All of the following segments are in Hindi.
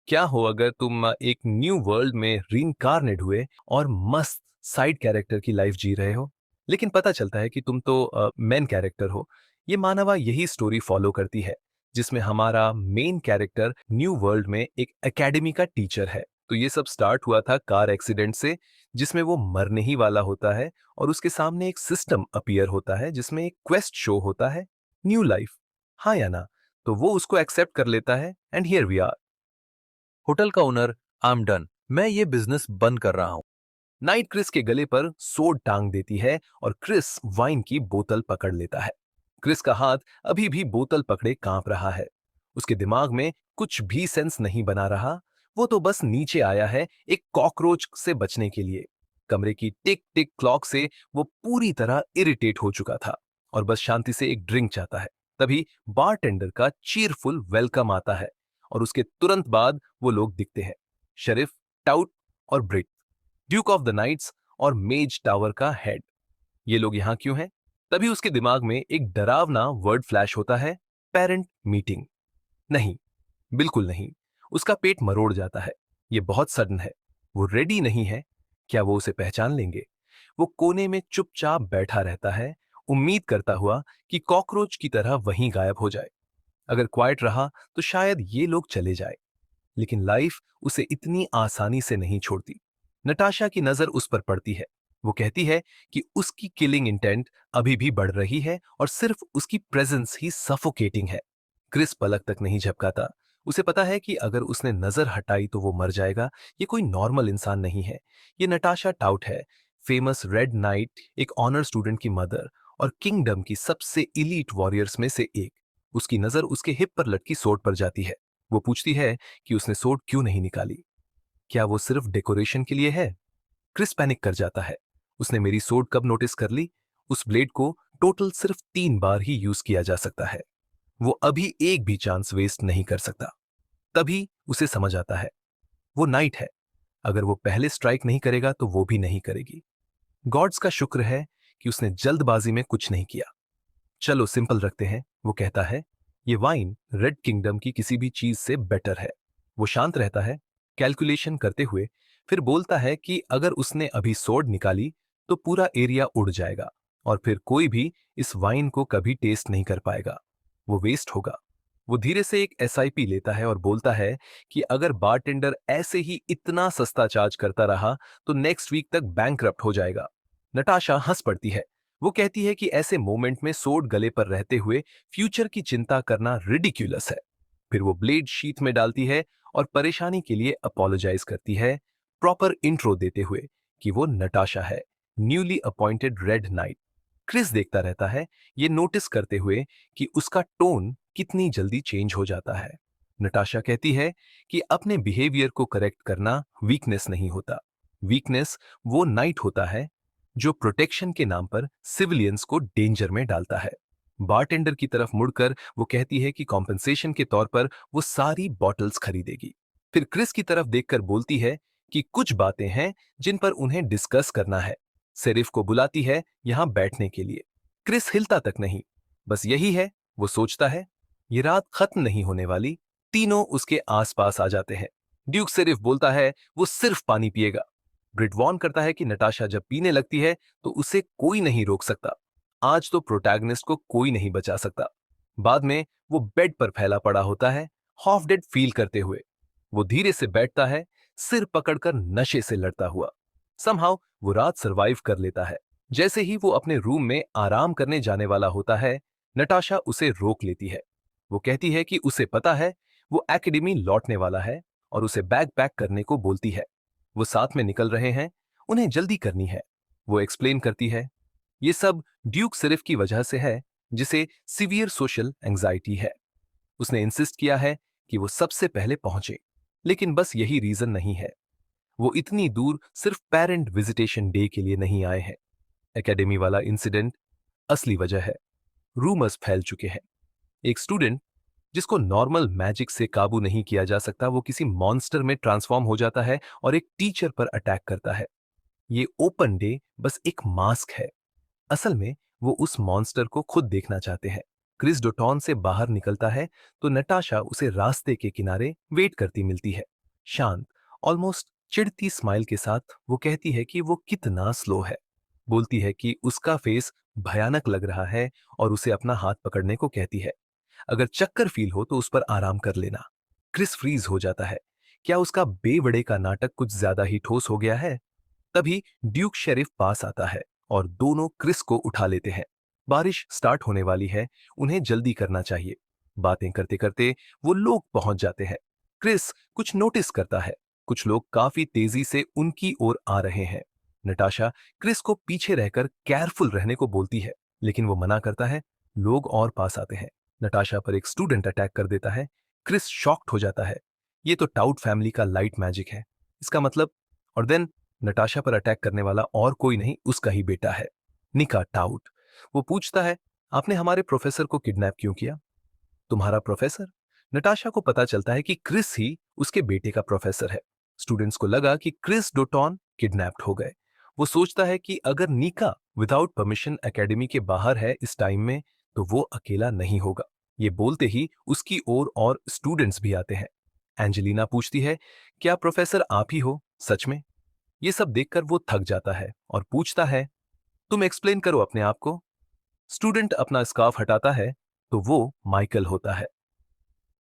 क्या हो अगर तुम एक न्यू वर्ल्ड में रीइंकार्नेट हुए और मस्त साइड कैरेक्टर की लाइफ जी रहे हो, लेकिन पता चलता है कि तुम तो मेन कैरेक्टर हो। ये मानवा यही स्टोरी फॉलो करती है, जिसमें हमारा मेन कैरेक्टर न्यू वर्ल्ड में एक एकेडमी का टीचर है। तो ये सब स्टार्ट हुआ था कार एक्सीडेंट से, जिसमें वो मरने ही वाला होता है और उसके सामने एक सिस्टम अपीयर होता है जिसमें एक क्वेस्ट शो होता है, न्यू लाइफ। हाँ या ना? तो वो उसको एक्सेप्ट कर लेता है and here we are. Hotel का ओनर, आई एम डन, मैं ये बिजनेस बंद कर रहा हूँ। नाइट क्रिस के गले पर सोड टांग देती है और क्रिस वाइन की बोतल पकड़ लेता है। क्रिस का हाथ अभी भी बोतल पकड़े कांप रहा है। उसके दिमाग में कुछ भी सेंस नहीं बना रहा। वो तो बस नीचे आया है एक कॉकरोच से बचने के लिए। कमरे की टिक टिक क्लॉक से वो पूरी तरह इरिटेट हो चुका था और बस शांति से एक ड्रिंक चाहता है। तभी बारटेंडर का चीरफुल वेलकम आता है और उसके तुरंत बाद वो लोग दिखते हैं, शरीफ, टाउट और ब्रिट, ड्यूक ऑफ द नाइट्स और मेज टावर का हेड। ये लोग यहां क्यों हैं? तभी उसके दिमाग में एक डरावना वर्ड फ्लैश होता है, पेरेंट मीटिंग। नहीं, बिल्कुल नहीं। उसका पेट मरोड़ जाता है। ये बहुत सडन है। वो रेडी नहीं है। क्या वो उसे पहचान लेंगे? वो कोने में चुपचाप बैठा रहता है, उम्मीद करता हुआ कि कॉकरोच की तरह वहीं गायब हो जाए। अगर क्वाइट रहा तो शायद ये लोग चले जाए, लेकिन लाइफ उसे इतनी आसानी से नहीं छोड़ती। नटाशा की नजर उस पर पड़ती है। वो कहती है कि उसकी किलिंग इंटेंट अभी भी बढ़ रही है और सिर्फ उसकी प्रेजेंस ही सफोकेटिंग है। क्रिस पलक तक नहीं झपकाता। उसे पता है कि अगर उसने नजर हटाई तो वो मर जाएगा। ये कोई नॉर्मल इंसान नहीं है। ये नटाशा टाउट है, फेमस रेड नाइट, एक ऑनर स्टूडेंट की मदर और किंगडम की सबसे इलीट वॉरियर्स में से एक। उसकी नजर उसके हिप पर लटकी सोट पर जाती है। वो पूछती है कि उसने सोट क्यों नहीं निकाली। क्या वो सिर्फ डेकोरेशन के लिए है? क्रिस पैनिक कर जाता है। उसने मेरी सोट कब नोटिस कर ली? उस ब्लेड को टोटल सिर्फ 3 बार ही यूज किया जा सकता है। वो अभी एक भी चांस वेस्ट नहीं कर सकता। तभी उसे समझ आता है, वो नाइट है। अगर वो पहले स्ट्राइक नहीं करेगा तो वो भी नहीं करेगी। गॉड्स का शुक्र है कि उसने जल्दबाजी में कुछ नहीं किया। चलो सिंपल रखते हैं, वो कहता है। ये वाइन रेड किंगडम की किसी भी चीज से बेटर है। वो शांत रहता है, कैलकुलेशन करते हुए, फिर बोलता है कि अगर उसने अभी सोड निकाली तो पूरा एरिया उड़ जाएगा और फिर कोई भी इस वाइन को कभी टेस्ट नहीं कर पाएगा। वो वेस्ट होगा। वो धीरे से एक एसआईपी लेता है और बोलता है कि अगर बारटेंडर ऐसे ही इतना सस्ता चार्ज करता रहा तो नेक्स्ट वीक तक बैंकरप्ट हो जाएगा। नटाशा हंस पड़ती है। वो कहती है कि ऐसे मोमेंट में सोड गले पर रहते हुए फ्यूचर की चिंता करना रिडिक्यूलस है। फिर वो ब्लेड शीथ में डालती है और परेशानी के लिए अपोलोजाइज करती है, प्रॉपर इंट्रो देते हुए कि वो नटाशा है, newly appointed red knight. Chris देखता रहता है, ये नोटिस करते हुए कि उसका टोन कितनी जल्दी चेंज हो जाता है। नटाशा कहती है कि अपने बिहेवियर को करेक्ट करना वीकनेस नहीं होता। वीकनेस वो नाइट होता है जो प्रोटेक्शन के नाम पर सिविलियंस को डेंजर में डालता है। बारटेंडर की तरफ मुड़कर वो कहती है कि कॉम्पेंसेशन के तौर पर वो सारी बॉटल्स खरीदेगी। फिर क्रिस की तरफ देखकर बोलती है कि कुछ बातें हैं जिन पर उन्हें डिस्कस करना है। सेरिफ को बुलाती है यहां बैठने के लिए। क्रिस हिलता तक नहीं। बस यही है, वो सोचता है। ये रात खत्म नहीं होने वाली। तीनों उसके आसपास आ जाते हैं। ड्यूक सेरिफ बोलता है वो सिर्फ पानी पिएगा। ब्रिट वॉर्न करता है कि नटाशा जब पीने लगती है तो उसे कोई नहीं रोक सकता। आज तो प्रोटैगनिस्ट को कोई नहीं बचा सकता। बाद में वो बेड पर फैला पड़ा होता है, हाफ डेड फील करते हुए। वो धीरे से बैठता है, सिर पकड़कर नशे से लड़ता हुआ। समहाउ वो रात सरवाइव कर लेता है। जैसे ही वो अपने रूम में आराम करने जाने वाला होता है, नटाशा उसे रोक लेती है। वो कहती है कि उसे पता है वो एकेडमी लौटने वाला है और उसे बैग पैक करने को बोलती है। वो साथ में निकल रहे हैं, उन्हें जल्दी करनी है। वो एक्सप्लेन करती है, ये सब ड्यूक सिर्फ की वजह से है, जिसे सीवियर सोशल एंजाइटी है। उसने इंसिस्ट किया है कि वो सबसे पहले पहुंचे, लेकिन बस यही रीजन नहीं है। वो इतनी दूर सिर्फ पेरेंट विजिटेशन डे के लिए नहीं आए हैं। एकेडमी वाला इंसिडेंट असली वजह है। रूमर्स फैल चुके हैं। एक स्टूडेंट जिसको नॉर्मल मैजिक से काबू नहीं किया जा सकता, वो किसी मॉन्स्टर में ट्रांसफॉर्म हो जाता है और एक टीचर पर अटैक करता है। ये ओपन डे बस एक मास्क है। असल में वो उस मॉन्स्टर को खुद देखना चाहते हैं। क्रिस डोटॉन से बाहर निकलता है तो नटाशा उसे रास्ते के किनारे वेट करती मिलती है। शांत, ऑलमोस्ट चिढ़ती स्माइल के साथ वो कहती है कि वो कितना स्लो है। बोलती है कि उसका फेस भयानक लग रहा है और उसे अपना हाथ पकड़ने को कहती है। अगर चक्कर फील हो तो उस पर आराम कर लेना। क्रिस फ्रीज हो जाता है। क्या उसका बेवड़े का नाटक कुछ ज्यादा ही ठोस हो गया है? तभी ड्यूक शेरिफ पास आता है और दोनों क्रिस को उठा लेते हैं। बारिश स्टार्ट होने वाली है, उन्हें जल्दी करना चाहिए। बातें करते करते वो लोग पहुंच जाते हैं। क्रिस कुछ नोटिस करता है। कुछ लोग काफी तेजी से उनकी ओर आ रहे हैं। नटाशा क्रिस को पीछे रहकर केयरफुल रहने को बोलती है, लेकिन वो मना करता है। लोग और पास आते हैं। नटाशा पर एक स्टूडेंट अटैक कर देता है। क्रिस शॉक्ड हो जाता है। ये तो टाउट फैमिली का लाइट मैजिक है, इसका मतलब। और देन नटाशा पर अटैक करने वाला और कोई नहीं, उसका ही बेटा है, निका टाउट। वो पूछता है, आपने हमारे प्रोफेसर को किडनैप क्यों किया? तुम्हारा प्रोफेसर? नटाशा को पता चलता है कि क्रिस ही उसके बेटे का प्रोफेसर है। स्टूडेंट्स को लगा कि क्रिस डोटॉन किडनैप्ड हो गए। वो सोचता है कि अगर निका विदाउट परमिशन एकेडमी के बाहर है इस टाइम में, तो वो अकेला नहीं होगा। ये बोलते ही उसकी ओर और स्टूडेंट्स भी आते हैं। एंजेलिना पूछती है, क्या प्रोफेसर आप ही हो सच में? ये सब देखकर वो थक जाता है और पूछता है, तुम एक्सप्लेन करो अपने आप को। स्टूडेंट अपना स्कार्फ हटाता है तो वो माइकल होता है।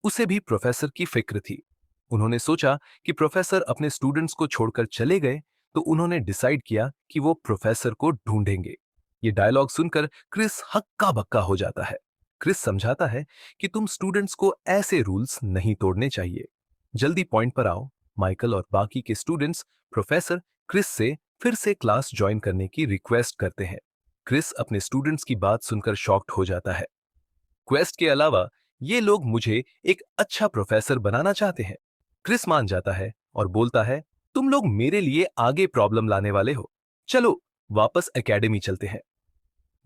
उसे भी प्रोफेसर की फिक्र थी। उन्होंने सोचा कि प्रोफेसर अपने स्टूडेंट्स को छोड़कर चले गए, तो उन्होंने डिसाइड किया कि वो प्रोफेसर को ढूंढेंगे। ये डायलॉग सुनकर क्रिस हक्का बक्का हो जाता है। क्रिस समझाता है कि तुम स्टूडेंट्स को ऐसे रूल्स नहीं तोड़ने चाहिए। जल्दी पॉइंट पर आओ। माइकल और बाकी के स्टूडेंट्स प्रोफेसर क्रिस से फिर से क्लास ज्वाइन करने की रिक्वेस्ट करते हैं। क्रिस अपने स्टूडेंट्स की बात सुनकर शॉक्ड हो जाता है। क्वेस्ट के अलावा ये लोग मुझे एक अच्छा प्रोफेसर बनाना चाहते हैं। क्रिस मान जाता है और बोलता है, तुम लोग मेरे लिए आगे प्रॉब्लम लाने वाले हो। चलो वापस एकेडमी चलते हैं।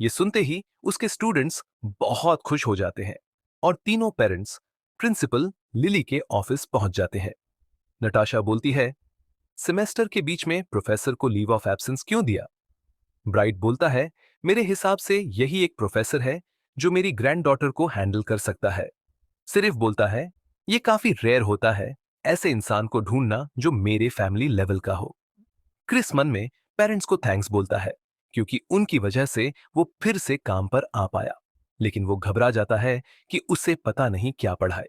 ये सुनते ही उसके स्टूडेंट्स बहुत खुश हो जाते हैं और तीनों पेरेंट्स प्रिंसिपल लिली के ऑफिस पहुंच जाते हैं। नटाशा बोलती है, सेमेस्टर के बीच में प्रोफेसर को लीव ऑफ एब्सेंस क्यों दिया? ब्राइट बोलता है, मेरे हिसाब से यही एक प्रोफेसर है जो मेरी ग्रैंड डॉटर को हैंडल कर सकता है। सिर्फ बोलता है, ये काफी रेयर होता है ऐसे इंसान को ढूंढना जो मेरे फैमिली लेवल का हो। क्रिस मन में पेरेंट्स को थैंक्स बोलता है, क्योंकि उनकी वजह से वो फिर से काम पर आ पाया। लेकिन वो घबरा जाता है कि उसे पता नहीं क्या पढ़ाए।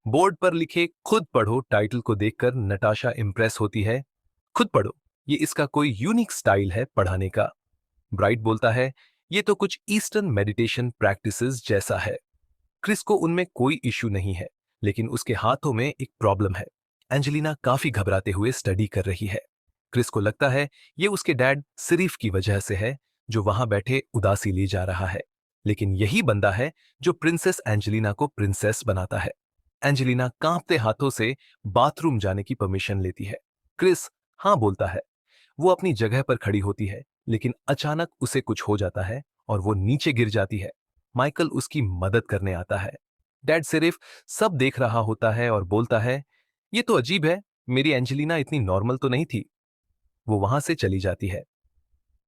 बोर्ड पर लिखे खुद पढ़ो टाइटल को देखकर नटाशा इंप्रेस होती है। खुद पढ़ो, ये इसका कोई यूनिक स्टाइल है पढ़ाने का। ब्राइट बोलता है, ये तो कुछ ईस्टर्न मेडिटेशन प्रैक्टिसेस जैसा है। क्रिस को उनमें कोई इश्यू नहीं है, लेकिन उसके हाथों में एक प्रॉब्लम है। एंजेलिना काफी घबराते हुए स्टडी कर रही है। क्रिस को लगता है ये उसके डैड सिरीफ की वजह से है, जो वहां बैठे उदासी ले जा रहा है। लेकिन यही बंदा है जो प्रिंसेस एंजेलिना को प्रिंसेस बनाता है। एंजेलिना कांपते हाथों से बाथरूम जाने की परमिशन लेती है। क्रिस हाँ बोलता है। वो अपनी जगह पर खड़ी होती है, लेकिन अचानक उसे कुछ हो जाता है और वो नीचे गिर जाती है। माइकल उसकी मदद करने आता है। डैड सिर्फ सब देख रहा होता है और बोलता है, ये तो अजीब है, मेरी एंजेलिना इतनी नॉर्मल तो नहीं थी। वो वहां से चली जाती है।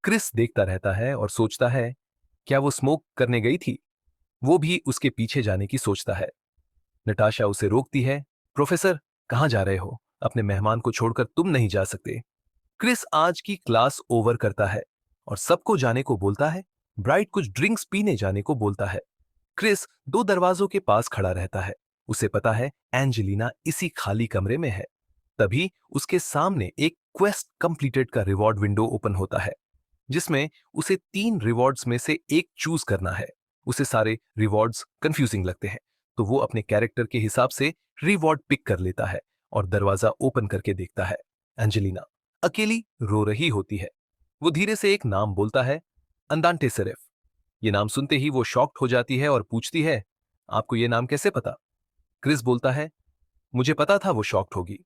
क्रिस देखता रहता है और सोचता है, क्या वो स्मोक करने गई थी? वो भी उसके पीछे जाने की सोचता है। नटाशा उसे रोकती है। प्रोफेसर, कहाँ जा रहे हो? अपने मेहमान को छोड़कर तुम नहीं जा सकते। क्रिस आज की क्लास ओवर करता है और सबको जाने को बोलता है। ब्राइट कुछ ड्रिंक्स पीने जाने को बोलता है। क्रिस दो दरवाजों के पास खड़ा रहता है। उसे पता है एंजेलिना इसी खाली कमरे में है। तभी उसके सामने एक क्वेस्ट कंप्लीटेड का रिवॉर्ड विंडो ओपन होता है, जिसमें उसे 3 रिवॉर्ड्स में से एक चूज करना है। उसे सारे रिवॉर्ड्स कंफ्यूजिंग लगते हैं, तो वो अपने कैरेक्टर के हिसाब से रिवॉर्ड पिक कर लेता है और दरवाजा ओपन करके देखता है। एंजेलिना अकेली रो रही होती है। वो धीरे से एक नाम बोलता है, अंदांटे सेरेफ। ये नाम सुनते ही वो शॉक्ड हो जाती है और पूछती है, आपको ये नाम कैसे पता? क्रिस बोलता है, मुझे पता था वो शॉक्ड होगी।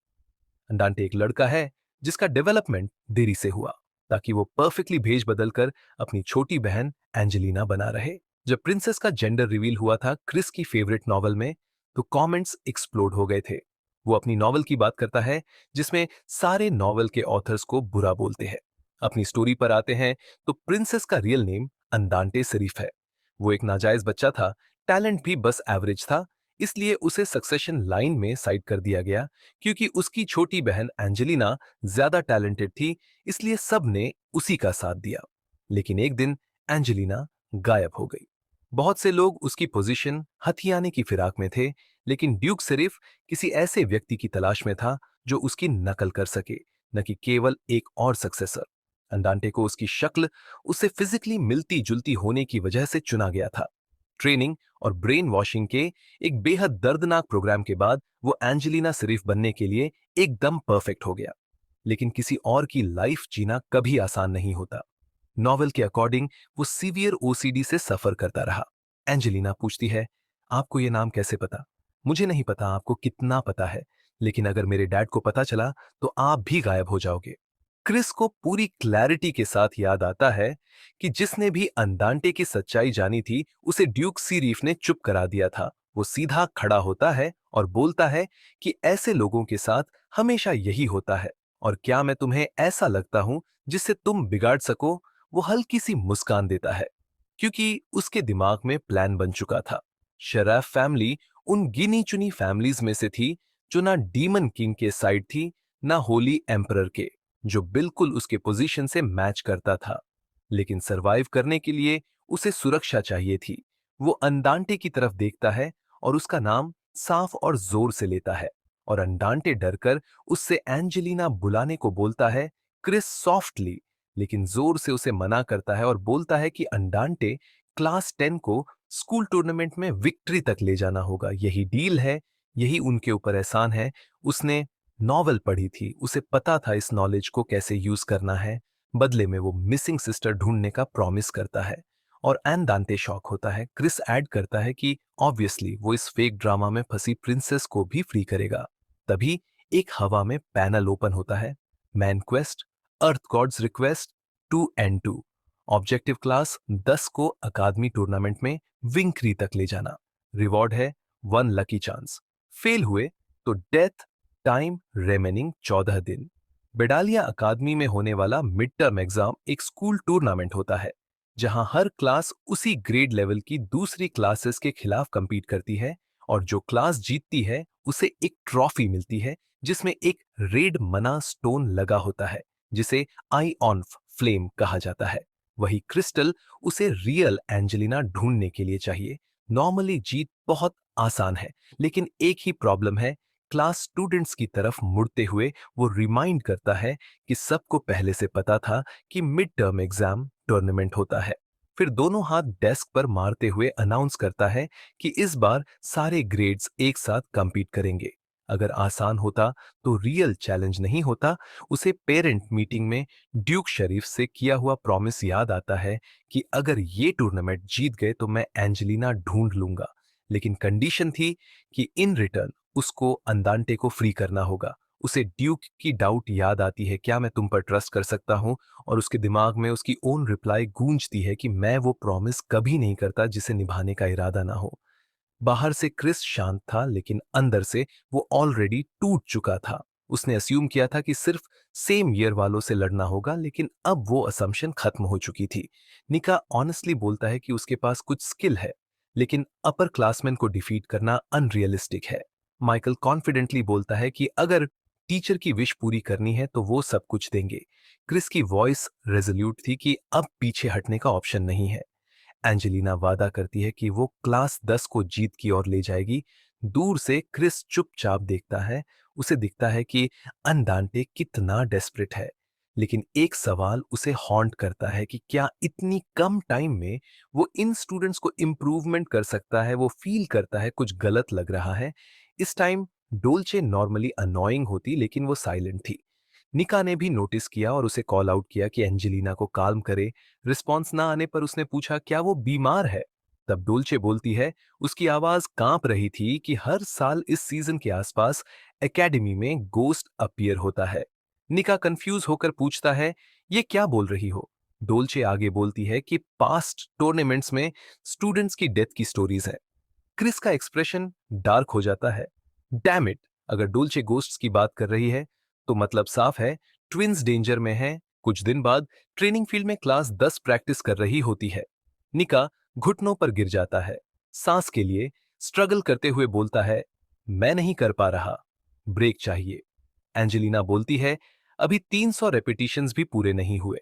अंडांटे एक लड़का है जिसका डेवलपमेंट देरी से हुआ, ताकि वो परफेक्टली भेज बदलकर अपनी छोटी बहन एंजेलिना बना रहे। जब प्रिंसेस का जेंडर रिवील हुआ था क्रिस की फेवरेट नॉवल में, तो कमेंट्स एक्सप्लोड हो गए थे। वो अपनी नॉवल की बात करता है, जिसमें सारे नॉवल के ऑथर्स को बुरा बोलते हैं। अपनी स्टोरी पर आते हैं तो प्रिंसेस का रियल नेम अंदांटे सिरीफ है। वो एक नाजायज बच्चा था, टैलेंट भी बस एवरेज था, इसलिए उसे सक्सेशन लाइन में साइड कर दिया गया। क्योंकि उसकी छोटी बहन एंजेलिना ज्यादा टैलेंटेड थी, इसलिए सब ने उसी का साथ दिया। लेकिन एक दिन एंजेलिना गायब हो गई। बहुत से लोग उसकी पोजीशन हथियाने की फिराक में थे, लेकिन ड्यूक सिर्फ किसी ऐसे व्यक्ति की तलाश में था जो उसकी नकल कर सके, न कि केवल एक और सक्सेसर। अंडांटे को उसकी शक्ल उससे फिजिकली मिलती जुलती होने की वजह से चुना गया था। ट्रेनिंग और ब्रेन वॉशिंग के एक बेहद दर्दनाक प्रोग्राम के बाद वो एंजेलिना सिरीफ बनने के लिए एकदम परफेक्ट हो गया। लेकिन किसी और की लाइफ जीना कभी आसान नहीं होता। नॉवेल के अकॉर्डिंग वो सीवियर ओसीडी से सफर करता रहा। एंजेलिना पूछती है, आपको ये नाम कैसे पता? मुझे नहीं पता आपको कितना पता है, लेकिन अगर मेरे डैड को पता चला तो आप भी गायब हो जाओगे। क्रिस को पूरी क्लैरिटी के साथ याद आता है कि जिसने भी अंदांटे की सच्चाई जानी थी उसे ड्यूक सीरीफ ने चुप करा दिया था। वो सीधा खड़ा होता है और बोलता है कि ऐसे लोगों के साथ हमेशा यही होता है, और क्या मैं तुम्हें ऐसा लगता हूं जिससे तुम बिगाड़ सको? वो हल्की सी मुस्कान देता है, क्योंकि उसके दिमाग में प्लान बन चुका था। शराफ फैमिली उन गिनी चुनी फैमिलीज में से थी जो ना डीमन किंग के साइड थी, ना होली एम्परर के, जो बिल्कुल उसके पोजीशन से मैच करता था। लेकिन सरवाइव करने के लिए उसे सुरक्षा चाहिए थी। वो अंडांटे की तरफ देखता है और उसका नाम साफ और जोर से लेता है, और अंडांटे डरकर उससे एंजेलिना बुलाने को बोलता है। क्रिस सॉफ्टली लेकिन जोर से उसे मना करता है और बोलता है कि अंडांटे क्लास 10 को स्कूल टूर्नामेंट में विक्ट्री तक ले जाना होगा। यही डील है, यही उनके ऊपर एहसान है। उसने नॉवल पढ़ी थी, उसे पता था इस नॉलेज को कैसे यूज करना है। बदले में वो मिसिंग सिस्टर ढूंढने का प्रॉमिस करता है, और एन दांते शॉक होता है। क्रिस ऐड करता है कि ऑब्वियसली वो इस फेक ड्रामा में फंसी प्रिंसेस को भी फ्री करेगा। तभी एक हवा में पैनल ओपन होता है। Main quest, earth gods request 2N2, objective class 10 को अकादमी टूर्नामेंट में विंक्री तक ले जाना। रिवॉर्ड है 1 लकी चांस। फेल हुए तो डेथ, टाइम रिमेनिंग 14 दिन। बेडालिया अकादमी में होने वाला मिड टर्म एग्जाम एक स्कूल टूर्नामेंट होता है, जहां हर क्लास उसी ग्रेड लेवल की दूसरी क्लासेस के खिलाफ compete करती है, और जो क्लास जीतती है उसे एक ट्रॉफी मिलती है जिसमें एक रेड मना स्टोन लगा होता है, जिसे आई ऑन फ्लेम कहा जाता है। वही क्रिस्टल उसे रियल एंजेलिना ढूंढने के लिए चाहिए। नॉर्मली जीत बहुत आसान है, लेकिन एक ही प्रॉब्लम है। क्लास स्टूडेंट्स की तरफ मुड़ते हुए वो रिमाइंड करता है कि सबको पहले से पता था कि मिड टर्म एग्जाम टूर्नामेंट होता है। फिर दोनों हाथ डेस्क पर मारते हुए अनाउंस करता है कि इस बार सारे ग्रेड्स एक साथ compete करेंगे। अगर आसान होता तो रियल चैलेंज नहीं होता। उसे पेरेंट मीटिंग में ड्यूक शरीफ से किया हुआ प्रॉमिस याद आता है कि अगर ये टूर्नामेंट जीत गए तो मैं एंजेलिना ढूंढ लूंगा, लेकिन कंडीशन थी कि इन रिटर्न उसको अंदांटे को फ्री करना होगा। उसे ड्यूक की डाउट याद आती है, क्या मैं तुम पर ट्रस्ट कर सकता हूं? और उसके दिमाग में उसकी ओन रिप्लाई गूंजती है कि मैं वो प्रॉमिस कभी नहीं करता जिसे निभाने का इरादा ना हो। बाहर से क्रिस शांत था, लेकिन अंदर से वो ऑलरेडी टूट चुका था। उसने अस्यूम किया था कि सिर्फ सेम ईयर वालों से लड़ना होगा, लेकिन अब वो असम्पशन खत्म हो चुकी थी। निका ऑनेस्टली बोलता है कि उसके पास कुछ स्किल है, लेकिन अपर क्लासमैन को डिफीट करना अनरियलिस्टिक है। माइकल कॉन्फिडेंटली बोलता है कि अगर टीचर की विश पूरी करनी है तो वो सब कुछ देंगे। क्रिस की वॉइस रेजोल्यूट थी कि अब पीछे हटने का ऑप्शन नहीं है। एंजेलिना वादा करती है कि वो क्लास 10 को जीत की ओर ले जाएगी। दूर से क्रिस चुपचाप देखता है। उसे दिखता है कि अंडांटे कितना डेस्परेट है, लेकिन एक सवाल उसे हॉन्ट करता है कि क्या इतनी कम टाइम में वो इन स्टूडेंट्स को इम्प्रूवमेंट कर सकता है। वो फील करता है कुछ गलत लग रहा है। इस टाइम डोल्चे नॉर्मली अनोइंग होती, लेकिन वो साइलेंट थी। निका ने भी नोटिस किया और उसे कॉल आउट किया कि एंजेलिना को काल्म करे। रिस्पॉन्स ना आने पर उसने पूछा, क्या वो बीमार है? तब डोल्चे बोलती है, उसकी आवाज कांप रही थी, कि हर साल इस सीजन के आसपास एकेडमी में गोस्ट अपीयर होता है। निका कंफ्यूज होकर पूछता है, ये क्या बोल रही हो? डोल्चे आगे बोलती है कि पास्ट टूर्नामेंट्स में स्टूडेंट्स की डेथ की स्टोरीज है। क्रिस का एक्सप्रेशन डार्क हो जाता है। डैम इट, अगर डोल्चे गोस्ट्स की बात कर रही है तो मतलब साफ है, ट्विंस डेंजर में है। कुछ दिन बाद ट्रेनिंग फील्ड में क्लास 10 प्रैक्टिस कर रही होती है। निका घुटनों पर गिर जाता है। सांस के लिए स्ट्रगल करते हुए बोलता है, मैं नहीं कर पा रहा, ब्रेक चाहिए। एंजेलिना बोलती है, अभी 300 रेपिटेशंस भी पूरे नहीं हुए।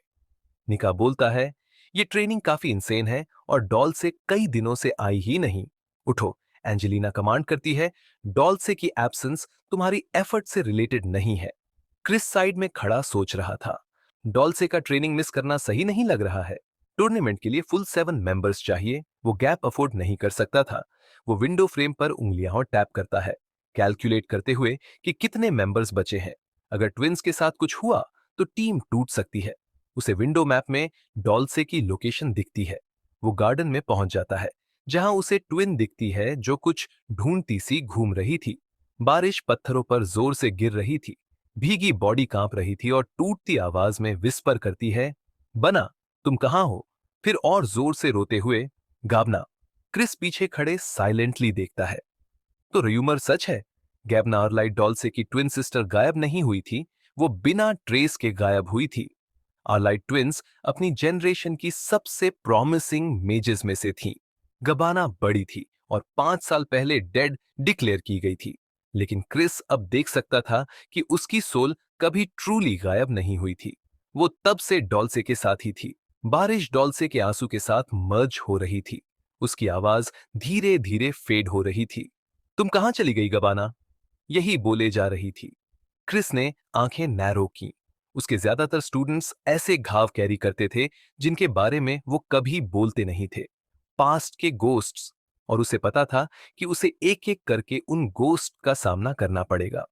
निका बोलता है, ये ट्रेनिंग काफी इंसेन है और डॉल से कई दिनों से आई ही नहीं। उठो। एंजेलिना कमांड करती है, डॉल से की एब्सेंस तुम्हारी एफर्ट से रिलेटेड नहीं है। क्रिस साइड में खड़ा सोच रहा था, डॉल्से का ट्रेनिंग मिस करना सही नहीं लग रहा है। टूर्नामेंट के लिए फुल 7 मेंबर्स चाहिए, वो गैप अफोर्ड नहीं कर सकता था। वो विंडो फ्रेम पर उंगलियां और टैप करता है, कैलकुलेट करते हुए कि कितने मेंबर्स बचे हैं। अगर ट्विंस के साथ कुछ हुआ तो टीम टूट सकती है। उसे विंडो मैप में डॉल्से की लोकेशन दिखती है। वो गार्डन में पहुंच जाता है, जहां उसे ट्विन दिखती है जो कुछ ढूंढती सी घूम रही थी। बारिश पत्थरों पर जोर से गिर रही थी, भीगी बॉडी कांप रही थी और टूटती आवाज में विस्पर करती है, बना, तुम कहां हो? फिर और जोर से रोते हुए, गाबना। क्रिस पीछे खड़े साइलेंटली देखता है। तो र्यूमर सच है, गैबना अर्लाइट डॉल्से की ट्विन सिस्टर गायब नहीं हुई थी, वो बिना ट्रेस के गायब हुई थी। आर्लाइट ट्विंस अपनी जनरेशन की सबसे प्रॉमिसिंग मेजेस में से थी। गबाना बड़ी थी और 5 साल पहले डेड डिक्लेयर की गई थी, लेकिन क्रिस अब देख सकता था कि उसकी सोल कभी ट्रूली गायब नहीं हुई थी। वो तब से डॉल्से के साथ ही थी। बारिश डॉल्से के आंसू के साथ मर्ज हो रही थी। उसकी आवाज धीरे धीरे फेड हो रही थी। तुम कहां चली गई गबाना? यही बोले जा रही थी। क्रिस ने आंखें नैरो की। उसके ज्यादातर स्टूडेंट्स ऐसे घाव कैरी करते थे जिनके बारे में वो कभी बोलते नहीं थे, पास्ट के गोस्ट्स। और उसे पता था कि उसे एक एक करके उन गोस्ट का सामना करना पड़ेगा।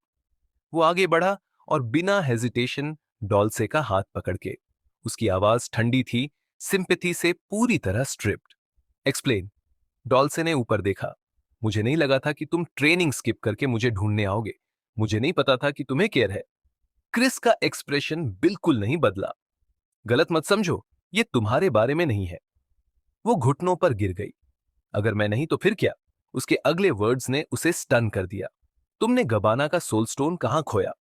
वो आगे बढ़ा और बिना हेजिटेशन डॉल्से का हाथ पकड़ के, उसकी आवाज ठंडी थी, सिंपैथी से पूरी तरह स्ट्रिप्ड। एक्सप्लेन। डॉल्से ने ऊपर देखा। मुझे नहीं लगा था कि तुम ट्रेनिंग स्किप करके मुझे ढूंढने आओगे। मुझे नहीं पता था कि तुम्हें केयर है। क्रिस का एक्सप्रेशन बिल्कुल नहीं बदला। गलत मत समझो, ये तुम्हारे बारे में नहीं है। वो घुटनों पर गिर गई। अगर मैं नहीं तो फिर क्या? उसके अगले वर्ड्स ने उसे स्टन कर दिया। तुमने गबाना का सोलस्टोन कहां खोया?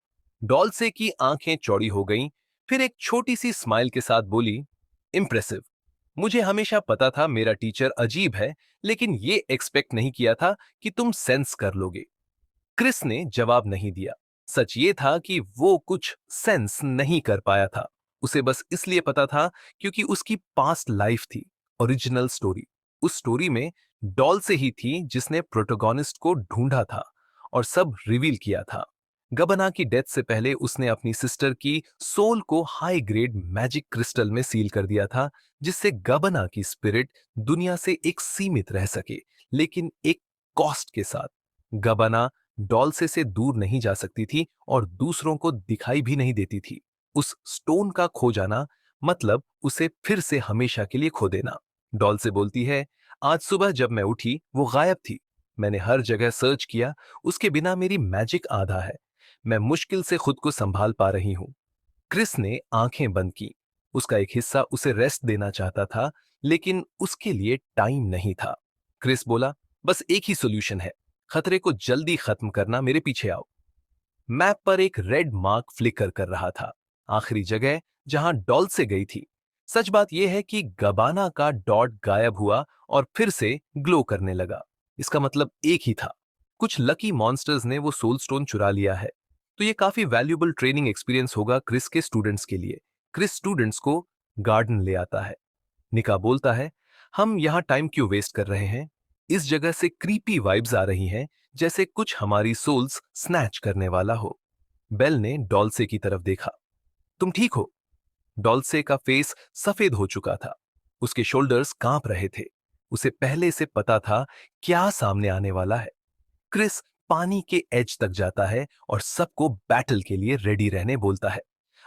डॉल्से की आंखें चौड़ी हो गईं, फिर एक छोटी सी स्माइल के साथ बोली, इंप्रेसिव। मुझे हमेशा पता था मेरा टीचर अजीब है, लेकिन ये एक्सपेक्ट नहीं किया था कि तुम सेंस कर लोगे। क्रिस ने जवाब नहीं दिया। सच ये था कि वो कुछ सेंस नहीं कर पाया था। उसे बस इसलिए पता था क्योंकि उसकी पास्ट लाइफ थी, ओरिजिनल स्टोरी। उस स्टोरी में डॉल से ही थी जिसने प्रोटोगोनिस्ट को ढूंढा था और सब रिवील किया था। गबना की डेथ से पहले उसने अपनी सिस्टर की सोल को हाई ग्रेड मैजिक क्रिस्टल में सील कर दिया था, जिससे गबना की स्पिरिट दुनिया से एक सीमित रह सके, लेकिन एक कॉस्ट के साथ। गबना डॉल्से से दूर नहीं जा सकती थी और दूसरों को दिखाई भी नहीं देती थी। उस स्टोन का खो जाना मतलब उसे फिर से हमेशा के लिए खो देना। डॉल्से बोलती है, आज सुबह जब मैं उठी वो गायब थी। मैंने हर जगह सर्च किया, उसके बिना मेरी मैजिक आधा है। मैं मुश्किल से खुद को संभाल पा रही हूं। क्रिस ने आंखें बंद की। उसका एक हिस्सा उसे रेस्ट देना चाहता था, लेकिन उसके लिए टाइम नहीं था। क्रिस बोला, बस एक ही सोल्यूशन है, खतरे को जल्दी खत्म करना, मेरे पीछे आओ। मैप पर एक रेड मार्क फ्लिकर कर रहा था, आखिरी जगह जहां डॉल से गई थी। सच बात यह है कि गबाना का डॉट गायब हुआ और फिर से ग्लो करने लगा। इसका मतलब एक ही था, कुछ लकी मॉन्स्टर्स ने वो सोल स्टोन चुरा लिया है। तो ये काफी वैल्यूएबल ट्रेनिंग एक्सपीरियंस होगा क्रिस के स्टूडेंट्स के लिए। क्रिस स्टूडेंट्स को गार्डन ले आता है। निका बोलता है, हम यहां टाइम क्यों वेस्ट कर रहे हैं? इस जगह से क्रीपी वाइब्स आ रही हैं, जैसे कुछ हमारी सोल्स स्नैच करने वाला हो। बेल ने डॉल्से की तरफ देखा। तुम ठीक हो? डॉल्से का फेस सफेद हो चुका था, उसके शोल्डर्स कांप रहे थे। उसे पहले से पता था क्या सामने आने वाला है। क्रिस पानी के एज तक जाता है और सबको बैटल के लिए रेडी रहने बोलता है।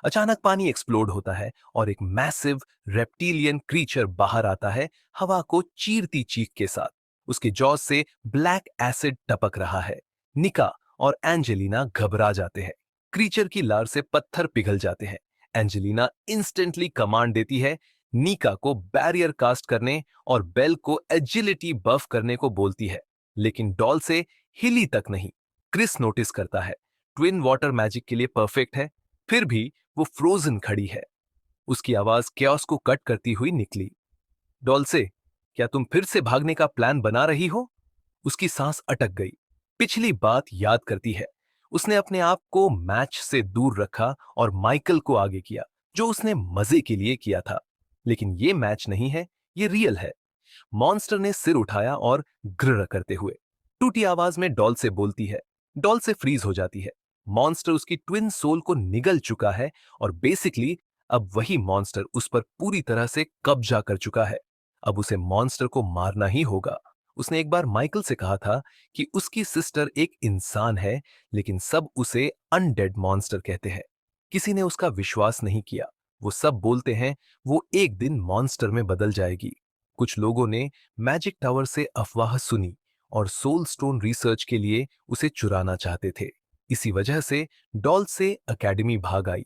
अचानक पानी एक्सप्लोड होता है और एक मैसिव रेप्टिलियन क्रीचर बाहर आता है, हवा को चीरती चीख के साथ। उसके जॉज से ब्लैक एसिड टपक रहा है। निका और एंजेलिना घबरा जाते हैं। क्रीचर की लार से पत्थर पिघल जाते हैं। एंजेलिना इंस्टेंटली कमांड देती है, निका को बैरियर कास्ट करने और बेल को एजिलिटी बफ करने को बोलती है, लेकिन डॉल से हिली तक नहीं। क्रिस नोटिस करता है, ट्विन वाटर मैजिक के लिए परफेक्ट है, फिर भी वो फ्रोजन खड़ी है। उसकी आवाज कैओस को कट करती हुई निकली, डॉल्से, क्या तुम फिर से भागने का प्लान बना रही हो? उसकी सांस अटक गई। पिछली बात याद करती है। उसने अपने आप को मैच से दूर रखा और माइकल को आगे किया, जो उसने मजे के लिए किया था। लेकिन ये मैच नहीं है, ये रियल है। मॉन्स्टर ने सिर उठाया और ग्र करते हुए टूटी आवाज में डॉल से बोलती है। डॉल से फ्रीज हो जाती है। मॉन्स्टर उसकी ट्विन सोल को निगल चुका है और बेसिकली अब वही मॉन्स्टर उस पर पूरी तरह से कब्जा कर चुका है। अब उसे मॉन्स्टर को मारना ही होगा। उसने एक बार माइकल से कहा था कि उसकी सिस्टर एक इंसान है, लेकिन सब उसे अनडेड मॉन्स्टर कहते हैं। किसी ने उसका विश्वास नहीं किया। वो सब बोलते हैं वो एक दिन मॉन्स्टर में बदल जाएगी। कुछ लोगों ने मैजिक टावर से अफवाह सुनी और सोल स्टोन रिसर्च के लिए उसे चुराना चाहते थे। इसी वजह से डॉल से एकेडमी भाग आई।